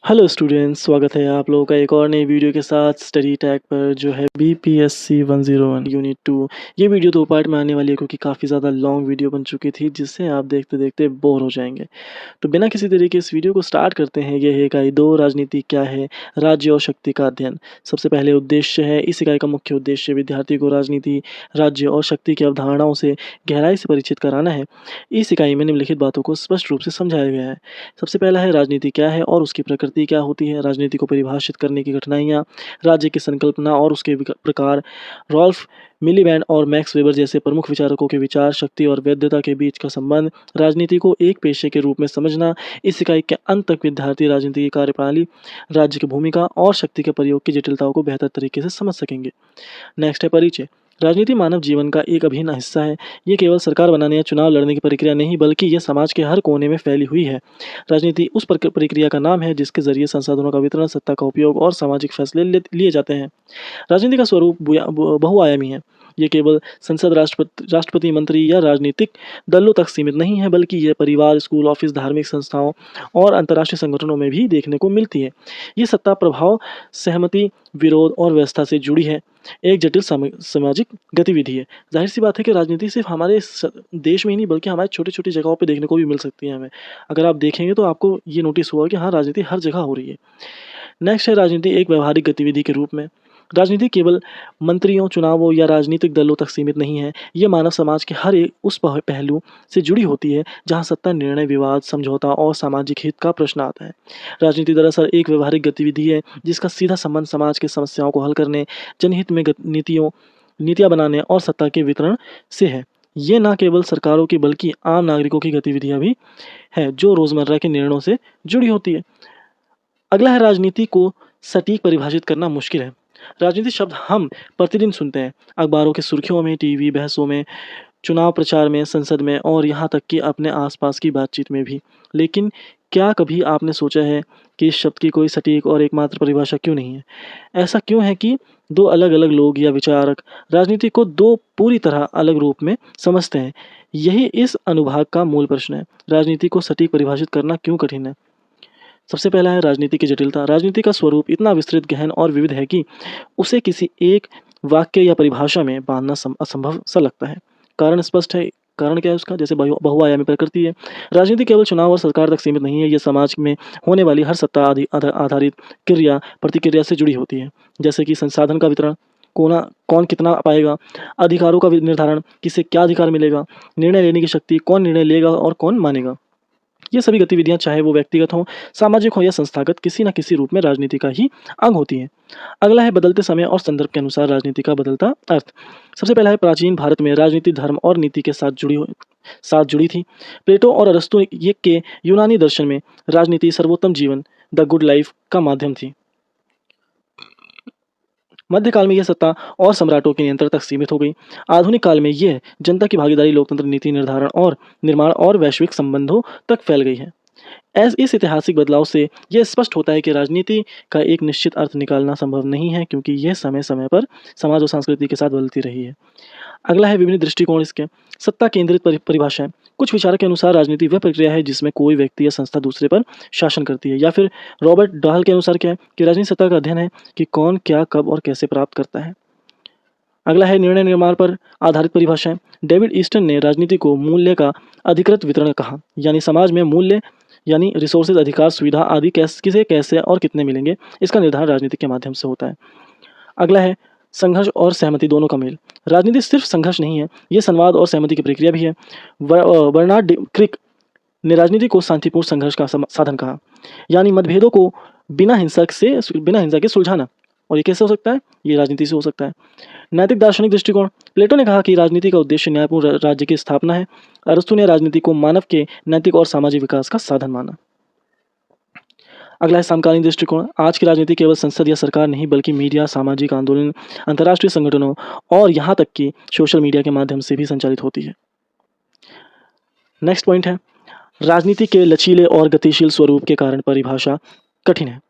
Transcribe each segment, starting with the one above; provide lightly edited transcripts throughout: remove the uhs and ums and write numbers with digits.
Hello students, स्वागत है आप लोगों का एक और नई वीडियो के साथ स्टडी टैग पर जो है बीपीएससी 101 यूनिट 2। ये वीडियो दो पार्ट में आने वाली है क्योंकि काफ़ी ज़्यादा लॉन्ग वीडियो बन चुकी थी जिससे आप देखते देखते बोर हो जाएंगे। तो बिना किसी तरीके इस वीडियो को स्टार्ट करते हैं। ये है इकाई 2, राजनीति क्या है, राज्य और शक्ति का अध्ययन। सबसे पहले उद्देश्य है, इस इकाई का मुख्य उद्देश्य विद्यार्थी को राजनीति, राज्य और शक्ति की अवधारणाओं से गहराई से परिचित कराना है। इस इकाई में निम्नलिखित बातों को स्पष्ट रूप से समझाया गया है। सबसे पहला है राजनीति क्या है और उसकी प्रकृति क्या होती है, राजनीति को परिभाषित करने की कठिनाइयाँ, राज्य की संकल्पना और उसके प्रकार, रॉल्फ मिलीबैंड और मैक्स वेबर जैसे प्रमुख विचारकों के विचार, शक्ति और वैधता के बीच का संबंध, राजनीति को एक पेशे के रूप में समझना। इस इकाई के अंत तक विद्यार्थी राजनीति की कार्यप्रणाली, राज्य की भूमिका और शक्ति के प्रयोग की जटिलताओं को बेहतर तरीके से समझ सकेंगे। नेक्स्ट है परिचय। राजनीति मानव जीवन का एक अभिन्न हिस्सा है। ये केवल सरकार बनाने या चुनाव लड़ने की प्रक्रिया नहीं, बल्कि यह समाज के हर कोने में फैली हुई है। राजनीति उस प्रक्रिया का नाम है जिसके जरिए संसाधनों का वितरण, सत्ता का उपयोग और सामाजिक फैसले लिए जाते हैं। राजनीति का स्वरूप बहुआयामी है। ये केवल संसद, राष्ट्रपति, मंत्री या राजनीतिक दलों तक सीमित नहीं है, बल्कि यह परिवार, स्कूल, ऑफिस, धार्मिक संस्थाओं और अंतर्राष्ट्रीय संगठनों में भी देखने को मिलती है। ये सत्ता प्रभाव, सहमति, विरोध और व्यवस्था से जुड़ी है। एक जटिल सामाजिक गतिविधि है। जाहिर सी बात है कि राजनीति सिर्फ हमारे देश में ही नहीं, बल्कि हमारे छोटी छोटी जगहों पे देखने को भी मिल सकती है हमें। अगर आप देखेंगे तो आपको ये नोटिस हुआ कि हाँ, राजनीति हर जगह हो रही है। नेक्स्ट है राजनीति एक व्यवहारिक गतिविधि के रूप में। राजनीति केवल मंत्रियों, चुनावों या राजनीतिक दलों तक सीमित नहीं है। ये मानव समाज के हर एक उस पहलू से जुड़ी होती है जहाँ सत्ता, निर्णय, विवाद, समझौता और सामाजिक हित का प्रश्न आता है। राजनीति दरअसल एक व्यवहारिक गतिविधि है जिसका सीधा संबंध समाज की समस्याओं को हल करने, जनहित में नीतियाँ बनाने और सत्ता के वितरण से है। ये न केवल सरकारों की बल्कि आम नागरिकों की गतिविधियाँ भी है जो रोजमर्रा के निर्णयों से जुड़ी होती है। अगला है राजनीति को सटीक परिभाषित करना मुश्किल है। राजनीति शब्द हम प्रतिदिन सुनते हैं, अखबारों की सुर्खियों में, टीवी बहसों में, चुनाव प्रचार में, संसद में और यहाँ तक कि अपने आसपास की बातचीत में भी। लेकिन क्या कभी आपने सोचा है कि इस शब्द की कोई सटीक और एकमात्र परिभाषा क्यों नहीं है? ऐसा क्यों है कि दो अलग-अलग लोग या विचारक राजनीति को दो पूरी तरह अलग रूप में समझते हैं? यही इस अनुभाग का मूल प्रश्न है। राजनीति को सटीक परिभाषित करना क्यों कठिन है? सबसे पहला है राजनीति की जटिलता। राजनीति का स्वरूप इतना विस्तृत, गहन और विविध है कि उसे किसी एक वाक्य या परिभाषा में बांधना असंभव सा लगता है। कारण स्पष्ट है। कारण क्या है उसका? जैसे बहुआयामी प्रकृति है। राजनीति केवल चुनाव और सरकार तक सीमित नहीं है। ये समाज में होने वाली हर सत्ता आधारित क्रिया प्रतिक्रिया से जुड़ी होती है। जैसे कि संसाधन का वितरण, कौन कितना पाएगा, अधिकारों का निर्धारण, किसे क्या अधिकार मिलेगा, निर्णय लेने की शक्ति, कौन निर्णय लेगा और कौन मानेगा। ये सभी गतिविधियां, चाहे वो व्यक्तिगत हों, सामाजिक हो या संस्थागत, किसी न किसी रूप में राजनीति का ही अंग होती हैं। अगला है बदलते समय और संदर्भ के अनुसार राजनीति का बदलता अर्थ। सबसे पहला है प्राचीन भारत में राजनीति धर्म और नीति के साथ जुड़ी थी। प्लेटो और अरस्तु ये के यूनानी दर्शन में राजनीति सर्वोत्तम जीवन, द गुड लाइफ का माध्यम थी। मध्यकाल में यह सत्ता और सम्राटों के नियंत्रण तक सीमित हो गई। आधुनिक काल में यह जनता की भागीदारी, लोकतंत्र, नीति निर्धारण और निर्माण और वैश्विक संबंधों तक फैल गई है। इस ऐतिहासिक बदलाव से यह स्पष्ट होता है कि राजनीति का एक निश्चित अर्थ निकालना संभव नहीं है, क्योंकि यह समय समय पर समाज और संस्कृति के साथ बदलती रही है। अगला है विभिन्न दृष्टिकोण इसके। सत्ता केंद्रित परिभाषाएं। कुछ विचारक के अनुसार राजनीति वह प्रक्रिया है जिसमें कोई व्यक्ति या संस्था दूसरे पर शासन करती है। या फिर रॉबर्ट डाहल के अनुसार क्या है कि राजनीति सत्ता का अध्ययन है कि कौन क्या, कब और कैसे प्राप्त करता है। अगला है निर्णय निर्माण पर आधारित परिभाषाएं। डेविड ईस्टन ने राजनीति को मूल्य का अधिकृत वितरण कहा, यानी समाज में मूल्य यानी रिसोर्सेज, अधिकार, सुविधा आदि किसे, कैसे और कितने मिलेंगे, इसका निर्धारण राजनीति के माध्यम से होता है। अगला है संघर्ष और सहमति दोनों का मेल। राजनीति सिर्फ संघर्ष नहीं है, ये संवाद और सहमति की प्रक्रिया भी है। बर्नार्ड क्रिक ने राजनीति को शांतिपूर्ण संघर्ष का साधन कहा, यानी मतभेदों को बिना हिंसा के सुलझाना। और ये कैसे हो सकता है? ये राजनीति से हो सकता है। नैतिक दार्शनिक दृष्टिकोण। प्लेटो ने कहा कि राजनीति का उद्देश्य न्यायपूर्ण राज्य की स्थापना है। अरस्तु ने राजनीति को मानव के नैतिक और सामाजिक विकास का साधन माना। अगला है समकालीन दृष्टिकोण। आज की राजनीति केवल संसद या सरकार नहीं, बल्कि मीडिया, सामाजिक आंदोलन, अंतर्राष्ट्रीय संगठनों और यहाँ तक कि सोशल मीडिया के माध्यम से भी संचालित होती है। नेक्स्ट पॉइंट है राजनीति के लचीले और गतिशील स्वरूप के कारण परिभाषा कठिन है।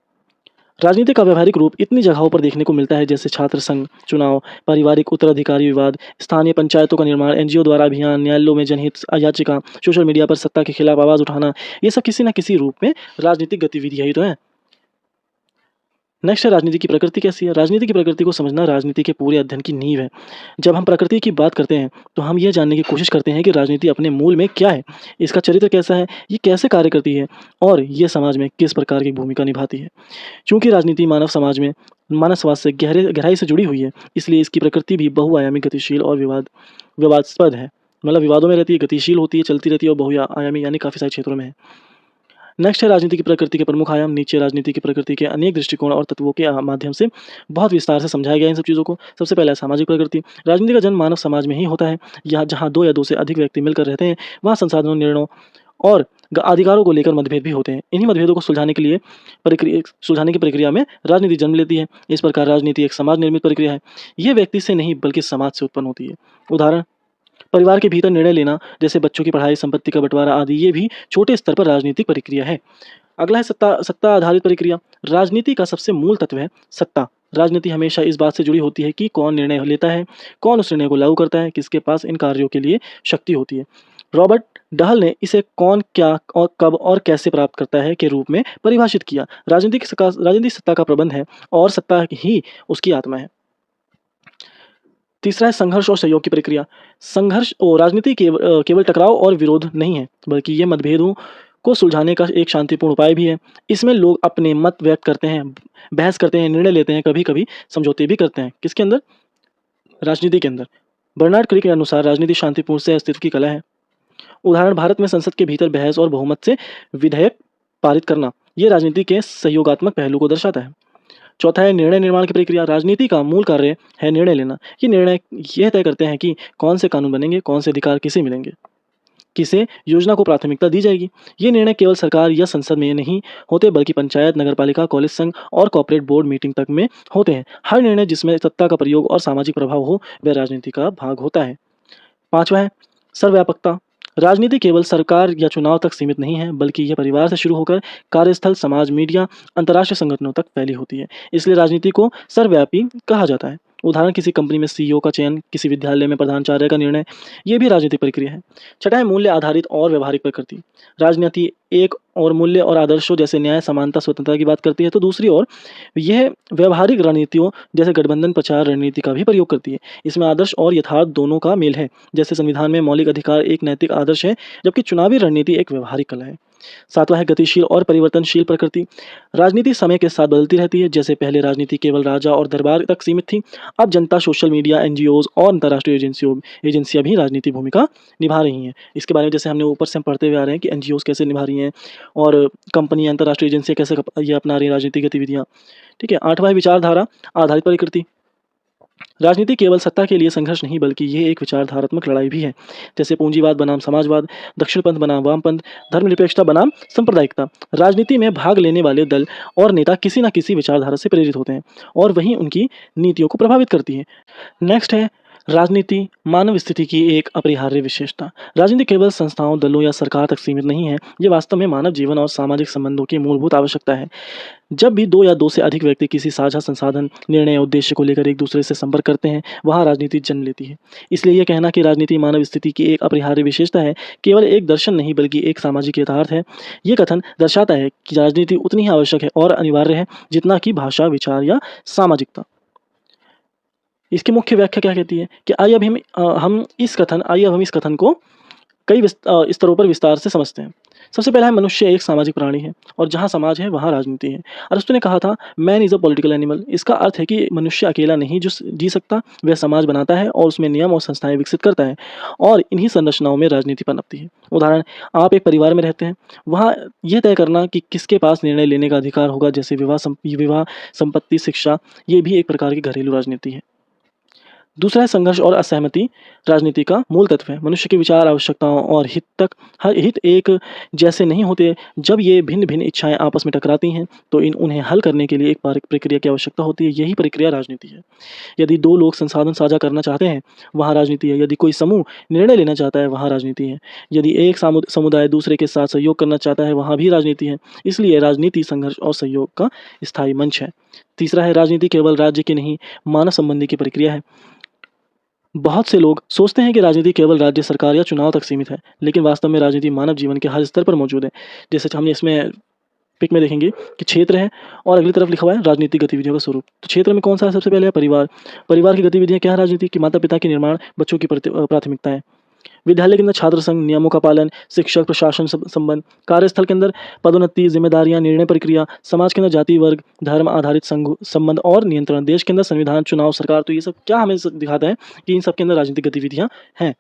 राजनीति का व्यवहारिक रूप इतनी जगहों पर देखने को मिलता है, जैसे छात्र संघ, चुनाव, पारिवारिक उत्तराधिकारी विवाद, स्थानीय पंचायतों का निर्माण, एनजीओ द्वारा अभियान, न्यायालयों में जनहित याचिका, सोशल मीडिया पर सत्ता के खिलाफ आवाज उठाना। ये सब किसी न किसी रूप में राजनीतिक गतिविधियां ही तो हैं। नेक्स्ट है राजनीति की प्रकृति कैसी है। राजनीति की प्रकृति को समझना राजनीति के पूरे अध्ययन की नींव है। जब हम प्रकृति की बात करते हैं तो हम ये जानने की कोशिश करते हैं कि राजनीति अपने मूल में क्या है, इसका चरित्र कैसा है, ये कैसे कार्य करती है और ये समाज में किस प्रकार की भूमिका निभाती है। चूंकि राजनीति मानव समाज में मानव समाज से गहराई से जुड़ी हुई है, इसलिए इसकी प्रकृति भी बहुआयामी, गतिशील और विवादास्पद है। मतलब विवादों में रहती है, गतिशील होती है, चलती रहती है और बहुआयामी यानी काफ़ी सारे क्षेत्रों में है। नेक्स्ट है राजनीति की प्रकृति के प्रमुख आयाम। नीचे राजनीति की प्रकृति के अनेक दृष्टिकोण और तत्वों के माध्यम से बहुत विस्तार से समझाया गया इन सब चीज़ों को। सबसे पहले है सामाजिक प्रकृति। राजनीति का जन्म मानव समाज में ही होता है। यहाँ जहाँ दो या दो से अधिक व्यक्ति मिलकर रहते हैं, वहाँ संसाधनों, निर्णयों और अधिकारों को लेकर मतभेद भी होते हैं। इन्हीं मतभेदों को सुलझाने की प्रक्रिया में राजनीति जन्म लेती है। इस प्रकार राजनीति एक समाज निर्मित प्रक्रिया है। यह व्यक्ति से नहीं बल्कि समाज से उत्पन्न होती है। उदाहरण, परिवार के भीतर निर्णय लेना, जैसे बच्चों की पढ़ाई, संपत्ति का बंटवारा आदि, ये भी छोटे स्तर पर राजनीतिक प्रक्रिया है। अगला है सत्ता आधारित प्रक्रिया। राजनीति का सबसे मूल तत्व है सत्ता। राजनीति हमेशा इस बात से जुड़ी होती है कि कौन निर्णय लेता है, कौन उस निर्णय को लागू करता है, किसके पास इन कार्यों के लिए शक्ति होती है। रॉबर्ट डहल ने इसे कौन, क्या और कब और कैसे प्राप्त करता है के रूप में परिभाषित किया। राजनीतिक सत्ता का प्रबंध है और सत्ता ही उसकी आत्मा है। तीसरा है संघर्ष और सहयोग की प्रक्रिया। संघर्ष और राजनीति केवल टकराव और विरोध नहीं है, बल्कि ये मतभेदों को सुलझाने का एक शांतिपूर्ण उपाय भी है। इसमें लोग अपने मत व्यक्त करते हैं, बहस करते हैं, निर्णय लेते हैं, कभी-कभी समझौते भी करते हैं। किसके अंदर? राजनीति के अंदर। बर्नार्ड क्री के अनुसार राजनीति शांतिपूर्ण से अस्तित्व की कला है। उदाहरण, भारत में संसद के भीतर बहस और बहुमत से विधेयक पारित करना। ये राजनीति के सहयोगात्मक पहलू को दर्शाता है। चौथा है निर्णय निर्माण की प्रक्रिया। राजनीति का मूल कार्य है निर्णय लेना। ये निर्णय यह तय करते हैं कि कौन से कानून बनेंगे, कौन से अधिकार किसे मिलेंगे, किसे योजना को प्राथमिकता दी जाएगी। ये निर्णय केवल सरकार या संसद में नहीं होते, बल्कि पंचायत, नगरपालिका, कॉलेज, संघ और कॉर्पोरेट बोर्ड मीटिंग तक में होते हैं। हर निर्णय जिसमें सत्ता का प्रयोग और सामाजिक प्रभाव हो, वह राजनीति का भाग होता है। पांचवा है सर्वव्यापकता। राजनीति केवल सरकार या चुनाव तक सीमित नहीं है, बल्कि यह परिवार से शुरू होकर कार्यस्थल, समाज, मीडिया, अंतर्राष्ट्रीय संगठनों तक फैली होती है। इसलिए राजनीति को सर्वव्यापी कहा जाता है। उदाहरण, किसी कंपनी में सीईओ का चयन, किसी विद्यालय में प्रधानाचार्य का निर्णय, ये भी राजनीतिक प्रक्रिया है। छठा है मूल्य आधारित और व्यवहारिक प्रकृति। राजनीति एक और मूल्य और आदर्शों जैसे न्याय, समानता, स्वतंत्रता की बात करती है, तो दूसरी ओर यह व्यवहारिक रणनीतियों जैसे गठबंधन प्रचार रणनीति का भी प्रयोग करती है। इसमें आदर्श और यथार्थ दोनों का मेल है। जैसे संविधान में मौलिक अधिकार एक नैतिक आदर्श है, जबकि चुनावी रणनीति एक व्यवहारिक कला है। सातवां है गतिशील और परिवर्तनशील प्रकृति। राजनीति समय के साथ बदलती रहती है। जैसे पहले राजनीति केवल राजा और दरबार तक सीमित थी, अब जनता, सोशल मीडिया, एनजीओज और अंतर्राष्ट्रीय एजेंसियां भी राजनीति भूमिका निभा रही हैं। इसके बारे में जैसे हमने ऊपर से हम पढ़ते हुए आ रहे हैं कि एनजीओज कैसे निभा रही हैं और कंपनियां, अंतर्राष्ट्रीय एजेंसियां कैसे ये अपना रही हैं राजनीतिक गतिविधियां। ठीक है। आठवां है विचारधारा आधारित प्रकृति। राजनीति केवल सत्ता के लिए संघर्ष नहीं, बल्कि ये एक विचारधारात्मक लड़ाई भी है। जैसे पूंजीवाद बनाम समाजवाद, दक्षिणपंथ बनाम वामपंथ, धर्मनिरपेक्षता बनाम सांप्रदायिकता। राजनीति में भाग लेने वाले दल और नेता किसी न किसी विचारधारा से प्रेरित होते हैं और वही उनकी नीतियों को प्रभावित करती है। नेक्स्ट है राजनीति मानव स्थिति की एक अपरिहार्य विशेषता। राजनीति केवल संस्थाओं, दलों या सरकार तक सीमित नहीं है, ये वास्तव में मानव जीवन और सामाजिक संबंधों की मूलभूत आवश्यकता है। जब भी दो या दो से अधिक व्यक्ति किसी साझा संसाधन, निर्णय या उद्देश्य को लेकर एक दूसरे से संपर्क करते हैं, वहाँ राजनीति जन्म लेती है। इसलिए यह कहना कि राजनीति मानव स्थिति की एक अपरिहार्य विशेषता है, केवल एक दर्शन नहीं बल्कि एक सामाजिक यथार्थ है। ये कथन दर्शाता है कि राजनीति उतनी ही आवश्यक है और अनिवार्य है जितना कि भाषा, विचार या सामाजिकता। इसकी मुख्य व्याख्या क्या कहती है कि आइए अब हम इस कथन को कई स्तरों पर विस्तार से समझते हैं। सबसे पहला है मनुष्य एक सामाजिक प्राणी है और जहाँ समाज है वहाँ राजनीति है। अरस्तु ने कहा था man is a political animal. इसका अर्थ है कि मनुष्य अकेला नहीं जो जी सकता, वह समाज बनाता है और उसमें नियम और संस्थाएं विकसित करता है और इन्हीं संरचनाओं में राजनीति पनपती है। उदाहरण, आप एक परिवार में रहते हैं, वहाँ यह तय करना कि किसके पास निर्णय लेने का अधिकार होगा, जैसे विवाह, संपत्ति, शिक्षा, ये भी एक प्रकार की घरेलू राजनीति है। दूसरा है संघर्ष और असहमति राजनीति का मूल तत्व है। मनुष्य के विचार, आवश्यकताओं और हित एक जैसे नहीं होते। जब ये भिन्न भिन्न इच्छाएं आपस में टकराती हैं तो उन्हें हल करने के लिए एक प्रक्रिया की आवश्यकता होती है। यही प्रक्रिया राजनीति है। यदि दो लोग संसाधन साझा करना चाहते हैं, वहाँ राजनीति है। यदि कोई समूह निर्णय लेना चाहता है, वहाँ राजनीति है। यदि एक समुदाय दूसरे के साथ सहयोग करना चाहता है, वहाँ भी राजनीति है। इसलिए राजनीति संघर्ष और सहयोग का स्थायी मंच है। तीसरा है राजनीति केवल राज्य की नहीं, मानव संबंधी की प्रक्रिया है। बहुत से लोग सोचते हैं कि राजनीति केवल राज्य सरकार या चुनाव तक सीमित है, लेकिन वास्तव में राजनीति मानव जीवन के हर स्तर पर मौजूद है। जैसे हमने इसमें पिक में देखेंगे कि क्षेत्र है और अगली तरफ लिखा हुआ है राजनीतिक गतिविधियों का स्वरूप। तो क्षेत्र में कौन सा है? सबसे पहले है परिवार। परिवार की गतिविधियाँ क्या है? राजनीति की माता पिता के निर्माण, बच्चों की प्राथमिकताएं। विद्यालय के अंदर छात्र संघ, नियमों का पालन, शिक्षक प्रशासन संबंध। कार्यस्थल के अंदर पदोन्नति, जिम्मेदारियां, निर्णय प्रक्रिया। समाज के अंदर जाति वर्ग धर्म आधारित संबंध और नियंत्रण। देश के अंदर संविधान, चुनाव, सरकार। तो ये सब क्या हमें दिखाता है कि इन सब के अंदर राजनीतिक गतिविधियां हैं।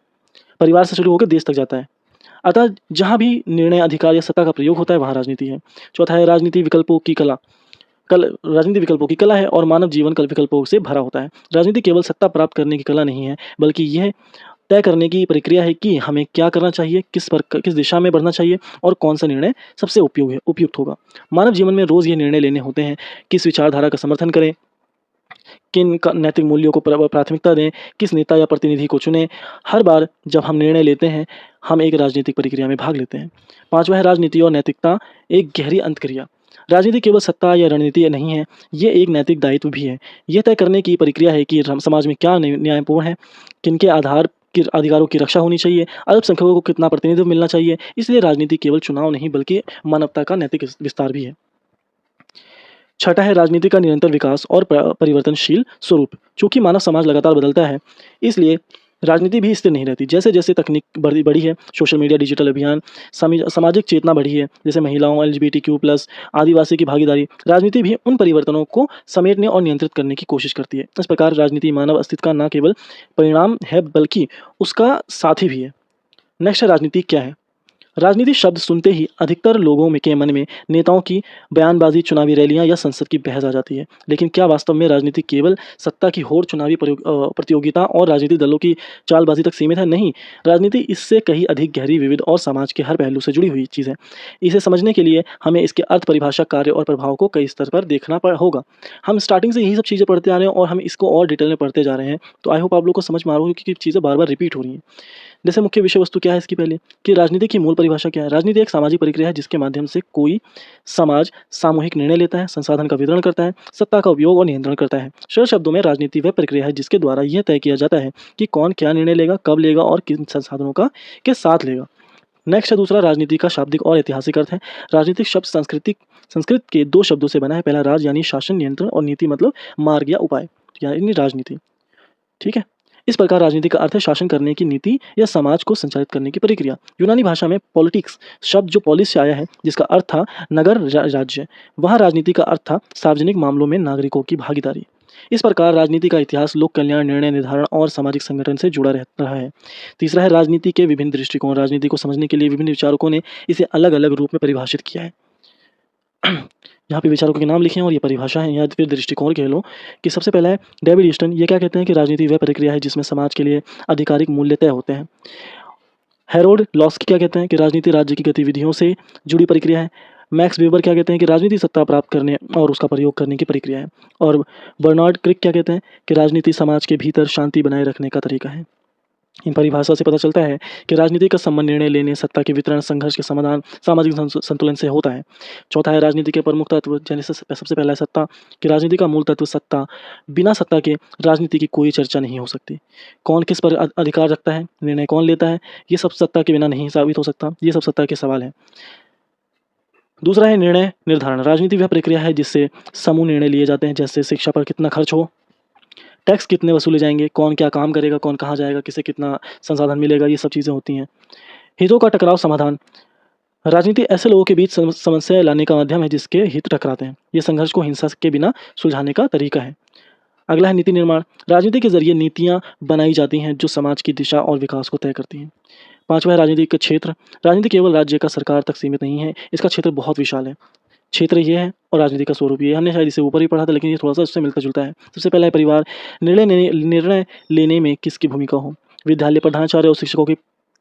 परिवार से शुरू होकर देश तक जाता है। अतः जहां भी निर्णय, अधिकार या सत्ता का प्रयोग होता है वहां राजनीति है। चौथा है राजनीति विकल्पों की कला। राजनीति विकल्पों की कला है और मानव जीवन कल विकल्पों से भरा होता है। राजनीति केवल सत्ता प्राप्त करने की कला नहीं है, बल्कि यह तय करने की प्रक्रिया है कि हमें क्या करना चाहिए, किस दिशा में बढ़ना चाहिए और कौन सा निर्णय सबसे उपयुक्त होगा। मानव जीवन में रोज ये निर्णय लेने होते हैं, किस विचारधारा का समर्थन करें, किन नैतिक मूल्यों को प्राथमिकता दें, किस नेता या प्रतिनिधि को चुनें। हर बार जब हम निर्णय लेते हैं, हम एक राजनीतिक प्रक्रिया में भाग लेते हैं। पांचवा है राजनीति और नैतिकता, एक गहरी अंतक्रिया। राजनीति केवल सत्ता या रणनीति नहीं है, ये एक नैतिक दायित्व भी है। यह तय करने की प्रक्रिया है कि समाज में क्या न्यायपूर्ण है, किनके आधार की अधिकारों की रक्षा होनी चाहिए, अल्पसंख्यकों को कितना प्रतिनिधित्व मिलना चाहिए। इसलिए राजनीति केवल चुनाव नहीं बल्कि मानवता का नैतिक विस्तार भी है। छठा है राजनीति का निरंतर विकास और परिवर्तनशील स्वरूप। चूंकि मानव समाज लगातार बदलता है, इसलिए राजनीति भी स्थिर नहीं रहती। जैसे जैसे तकनीक बढ़ी है, सोशल मीडिया, डिजिटल अभियान, सामाजिक चेतना बढ़ी है, जैसे महिलाओं, LGBTQ+, आदिवासी की भागीदारी, राजनीति भी उन परिवर्तनों को समेटने और नियंत्रित करने की कोशिश करती है। इस प्रकार राजनीति मानव अस्तित्व का न केवल परिणाम है बल्कि उसका साथी भी है। नेक्स्ट है राजनीति क्या है। राजनीति शब्द सुनते ही अधिकतर लोगों के मन में नेताओं की बयानबाजी, चुनावी रैलियां या संसद की बहस आ जाती है। लेकिन क्या वास्तव में राजनीति केवल सत्ता की होड़, चुनावी प्रतियोगिता और राजनीतिक दलों की चालबाजी तक सीमित है? नहीं, राजनीति इससे कहीं अधिक गहरी, विविध और समाज के हर पहलू से जुड़ी हुई चीज़ है। इसे समझने के लिए हमें इसके अर्थ, परिभाषा, कार्य और प्रभाव को कई स्तर पर देखना होगा। हम स्टार्टिंग से यही सब चीज़ें पढ़ते आ रहे हैं और हम इसको और डिटेल में पढ़ते जा रहे हैं। तो आई होप आप लोग को समझ में आ रहा होगी कि चीज़ें बार बार रिपीट हो रही हैं। जैसे मुख्य विषय वस्तु क्या है इसकी पहले, कि राजनीति की मूल परिभाषा क्या है। राजनीति एक सामाजिक प्रक्रिया है जिसके माध्यम से कोई समाज सामूहिक निर्णय लेता है, संसाधन का वितरण करता है, सत्ता का उपयोग और नियंत्रण करता है। सरल शब्दों में राजनीति वह प्रक्रिया है जिसके द्वारा यह तय किया जाता है कि कौन क्या निर्णय लेगा, कब लेगा और किन संसाधनों का के साथ लेगा। नेक्स्ट है दूसरा, राजनीति का शाब्दिक और ऐतिहासिक अर्थ है। राजनीतिक शब्द संस्कृत के दो शब्दों से बना है। पहला राज यानी शासन, नियंत्रण, और नीति मतलब मार्ग या उपाय, यानी राजनीति। ठीक है। इस प्रकार राजनीति का अर्थ है शासन करने की नीति या समाज को संचालित करने की प्रक्रिया। यूनानी भाषा में पॉलिटिक्स शब्द जो पॉलिस से आया है, जिसका अर्थ था नगर, राज्य, वहाँ राजनीति का अर्थ था सार्वजनिक मामलों में नागरिकों की भागीदारी। इस प्रकार राजनीति का इतिहास लोक कल्याण, निर्णय निर्धारण और सामाजिक संगठन से जुड़ा रहा है। तीसरा है राजनीति के विभिन्न दृष्टिकोण। राजनीति को समझने के लिए विभिन्न विचारकों ने इसे अलग अलग रूप में परिभाषित किया है। यहाँ पे विचारकों के नाम लिखे हैं और ये परिभाषा है या फिर दृष्टिकोण कह लो। कि सबसे पहला है डेविड ईस्टन। ये क्या कहते हैं कि राजनीति वह प्रक्रिया है जिसमें समाज के लिए आधिकारिक मूल्य तय होते हैं। हैरोल्ड लॉस्की क्या कहते हैं कि राजनीति राज्य की गतिविधियों से जुड़ी प्रक्रिया है। मैक्स वेबर क्या कहते हैं कि राजनीति सत्ता प्राप्त करने और उसका प्रयोग करने की प्रक्रिया है। और बर्नार्ड क्रिक क्या कहते हैं कि राजनीति समाज के भीतर शांति बनाए रखने का तरीका है। इन परिभाषा से पता चलता है कि राजनीति का संबंध निर्णय लेने, सत्ता के वितरण, संघर्ष के समाधान, सामाजिक संतुलन से होता है। चौथा है राजनीति के प्रमुख तत्व। जैसे सबसे पहला है सत्ता, कि राजनीति का मूल तत्व सत्ता। बिना सत्ता के राजनीति की कोई चर्चा नहीं हो सकती। कौन किस पर अधिकार रखता है, निर्णय कौन लेता है, ये सब सत्ता के बिना नहीं साबित हो सकता। ये सब सत्ता के सवाल हैं। दूसरा है निर्णय निर्धारण। राजनीति वह प्रक्रिया है जिससे समूह निर्णय लिए जाते हैं, जैसे शिक्षा पर कितना खर्च हो, टैक्स कितने वसूले जाएंगे, कौन क्या काम करेगा, कौन कहाँ जाएगा, किसे कितना संसाधन मिलेगा, ये सब चीज़ें होती हैं। हितों का टकराव समाधान। राजनीति ऐसे लोगों के बीच समस्या लाने का माध्यम है जिसके हित टकराते हैं। ये संघर्ष को हिंसा के बिना सुलझाने का तरीका है। अगला है नीति निर्माण। राजनीति के जरिए नीतियाँ बनाई जाती हैं जो समाज की दिशा और विकास को तय करती हैं। पांचवा है राजनीति का क्षेत्र। राजनीति केवल राज्य का, सरकार तक सीमित नहीं है, इसका क्षेत्र बहुत विशाल है। क्षेत्र ये है और राजनीति का स्वरूप ये। हमने शायद इसे ऊपर ही पढ़ा था, लेकिन ये थोड़ा सा उससे मिलता जुलता है। सबसे पहला है परिवार। निर्णय लेने में किसकी भूमिका हो। विद्यालय, प्रधानाचार्य और शिक्षकों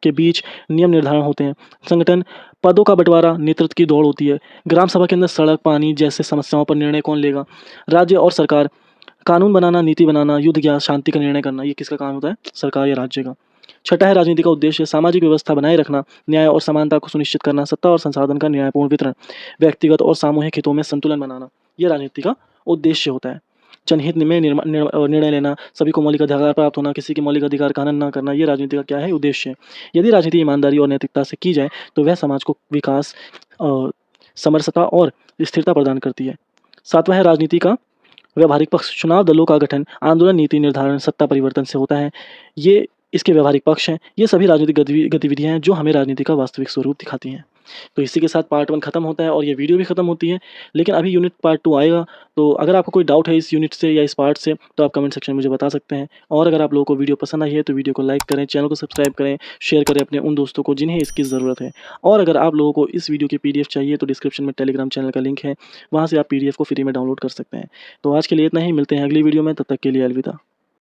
के बीच नियम निर्धारण होते हैं। संगठन, पदों का बंटवारा, नेतृत्व की दौड़ होती है। ग्राम सभा के अंदर सड़क, पानी जैसे समस्याओं पर निर्णय कौन लेगा। राज्य और सरकार, कानून बनाना, नीति बनाना, युद्ध या शांति का निर्णय करना, ये किसका काम होता है, सरकार या राज्य का। छठा है राजनीति का उद्देश्य। सामाजिक व्यवस्था बनाए रखना, न्याय और समानता को सुनिश्चित करना, सत्ता और संसाधन का न्यायपूर्ण वितरण, व्यक्तिगत और सामूहिक हितों में संतुलन बनाना, यह राजनीति का उद्देश्य होता है। जनहित में निर्णय लेना, सभी को मौलिक अधिकार प्राप्त होना, किसी के मौलिक अधिकार का हनन न करना, ये राजनीति का क्या है, उद्देश्य है। यदि राजनीति ईमानदारी और नैतिकता से की जाए तो वह समाज को विकास, समरसता और स्थिरता प्रदान करती है। सातवां है राजनीति का व्यावहारिक पक्ष। चुनाव दलों का गठन, आंदोलन, नीति निर्धारण, सत्ता परिवर्तन से होता है। ये इसके व्यावहारिक पक्ष हैं। ये सभी राजनीतिक गतिविधियाँ हैं जो हमें राजनीति का वास्तविक स्वरूप दिखाती हैं। तो इसी के साथ पार्ट 1 खत्म होता है और ये वीडियो भी खत्म होती है। लेकिन अभी यूनिट पार्ट 2 आएगा, तो अगर आपको कोई डाउट है इस यूनिट से या इस पार्ट से तो आप कमेंट सेक्शन में मुझे बता सकते हैं। और अगर आप लोगों को वीडियो पसंद आई है तो वीडियो को लाइक करें, चैनल को सब्सक्राइब करें, शेयर करें अपने उन दोस्तों को जिन्हें इसकी ज़रूरत है। और अगर आप लोगों को इस वीडियो की पीडीएफ चाहिए तो डिस्क्रिप्शन में टेलीग्राम चैनल का लिंक है, वहाँ से आप पीडीएफ को फ्री में डाउनलोड कर सकते हैं। तो आज के लिए इतना ही, मिलते हैं अगली वीडियो में, तब तक के लिए अलविदा।